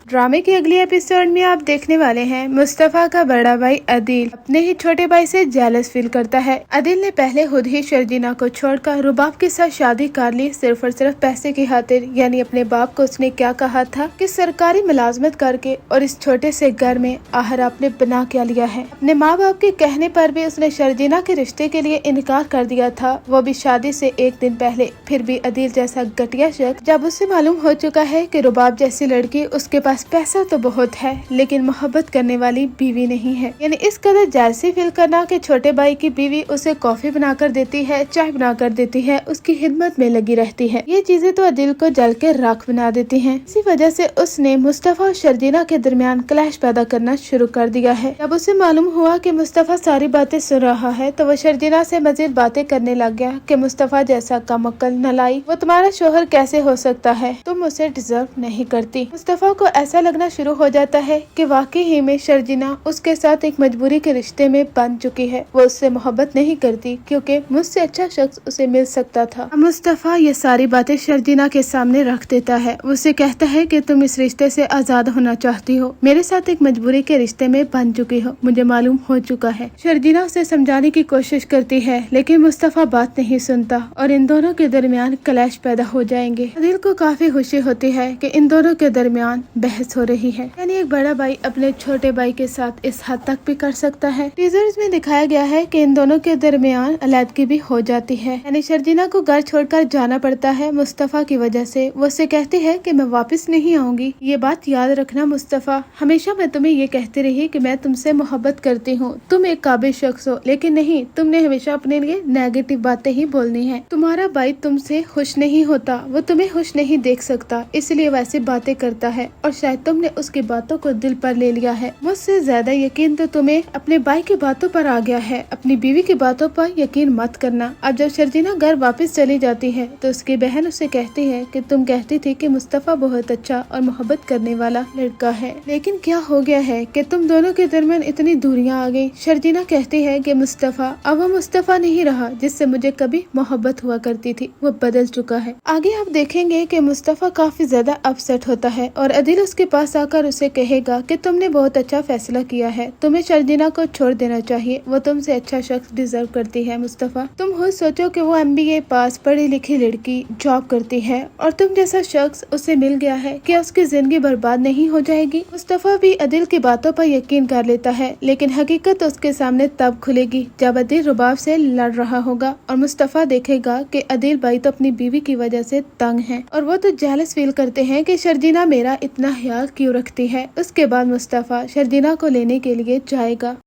ड्रामे के अगले एपिसोड में आप देखने वाले हैं मुस्तफा का बड़ा भाई अदील अपने ही छोटे भाई से जेलस फील करता है। अदील ने पहले खुद ही शर्जीना को छोड़कर रुबाब के साथ शादी कर ली सिर्फ और सिर्फ पैसे की खातिर। यानी अपने बाप को उसने क्या कहा था कि सरकारी मुलाजमत करके और इस छोटे से घर में आहर आपने बना क्या लिया है। अपने माँ बाप के कहने पर भी उसने शर्जीना के रिश्ते के लिए इनकार कर दिया था, वो भी शादी से एक दिन पहले। फिर भी अदील जैसा घटिया शख्स जब उससे मालूम हो चुका है कि रुबाब जैसी लड़की उसके पास पैसा तो बहुत है लेकिन मोहब्बत करने वाली बीवी नहीं है, यानी इस कदर जैसी फील करना कि छोटे भाई की बीवी उसे कॉफी बनाकर देती है, चाय बनाकर देती है, उसकी खिदमत में लगी रहती है। ये चीजें तो अदील को जल के राख बना देती हैं। इसी वजह से उसने मुस्तफा और शर्जीना के दरमियान क्लैश पैदा करना शुरू कर दिया है। जब उसे मालूम हुआ कि मुस्तफा सारी बातें सुन रहा है तो वो शर्जीना से मजीद बातें करने लग गया कि मुस्तफा जैसा कमअक्ल नलाई वो तुम्हारा शोहर कैसे हो सकता है, तुम उसे डिजर्व नहीं करती। मुस्तफा को ऐसा लगना शुरू हो जाता है कि वाकई ही में शर्जीना उसके साथ एक मजबूरी के रिश्ते में बंध चुकी है। वो उससे मोहब्बत नहीं करती क्योंकि मुझसे अच्छा शख्स उसे मिल सकता था। मुस्तफा ये सारी बातें शर्जीना के सामने रख देता है। उसे कहता है कि तुम इस रिश्ते से आजाद होना चाहती हो, मेरे साथ एक मजबूरी के रिश्ते में बंध चुकी हो, मुझे मालूम हो चुका है। शर्जीना उसे समझाने की कोशिश करती है लेकिन मुस्तफा बात नहीं सुनता और इन दोनों के दरमियान क्लैश पैदा हो जाएंगे। अदील को काफी खुशी होती है कि इन दोनों के दरमियान बहस हो रही है, यानी एक बड़ा भाई अपने छोटे भाई के साथ इस हद तक भी कर सकता है। टीजर्स में दिखाया गया है कि इन दोनों के दरमियान अलैदगी भी हो जाती है, यानी शर्जीना को घर छोड़कर जाना पड़ता है मुस्तफा की वजह से। वो उससे कहती है कि मैं वापस नहीं आऊंगी, ये बात याद रखना मुस्तफा, हमेशा मैं तुम्हें ये कहती रही कि मैं तुमसे मोहब्बत करती हूँ, तुम एक काबिल शख्स हो, लेकिन नहीं, तुमने हमेशा अपने लिए नेगेटिव बातें ही बोलनी है। तुम्हारा भाई तुमसे खुश नहीं होता, वो तुम्हें खुश नहीं देख सकता, इसलिए वैसी बातें करता है और शायद तुमने उसकी बातों को दिल पर ले लिया है। मुझसे ज्यादा यकीन तो तुम्हें अपने भाई की बातों पर आ गया है, अपनी बीवी की बातों पर यकीन मत करना। अब जब शर्जीना घर वापस चली जाती है तो उसकी बहन उसे कहती है कि तुम कहती थी कि मुस्तफा बहुत अच्छा और मोहब्बत करने वाला लड़का है, लेकिन क्या हो गया है कि तुम दोनों के दरमियान इतनी दूरियां आ गई। शर्जीना कहती है कि मुस्तफा अब वो मुस्तफा नहीं रहा जिससे मुझे कभी मोहब्बत हुआ करती थी, वो बदल चुका है। आगे आप देखेंगे कि मुस्तफा काफी ज्यादा अपसेट होता है और अदील उसके पास आकर उसे कहेगा कि तुमने बहुत अच्छा फैसला किया है, तुम्हें शर्जीना को छोड़ देना चाहिए, वो तुमसे अच्छा शख्स डिजर्व करती है। मुस्तफा तुम खुद सोचो कि वो MBA पास पढ़ी लिखी लड़की जॉब करती है और तुम जैसा शख्स उसे मिल गया है, क्या उसकी जिंदगी बर्बाद नहीं हो जाएगी। मुस्तफा भी अदील की बातों पर यकीन कर लेता है लेकिन हकीकत उसके सामने तब खुलेगी जब अदील रुबाब से लड़ रहा होगा और मुस्तफा देखेगा कि अदील भाई तो अपनी बीवी की वजह से तंग है और वो तो जेलस फील करते हैं कि शर्जीना मेरा इतना ख्याल क्यों रखती है। उसके बाद मुस्तफा शर्जीना को लेने के लिए जाएगा।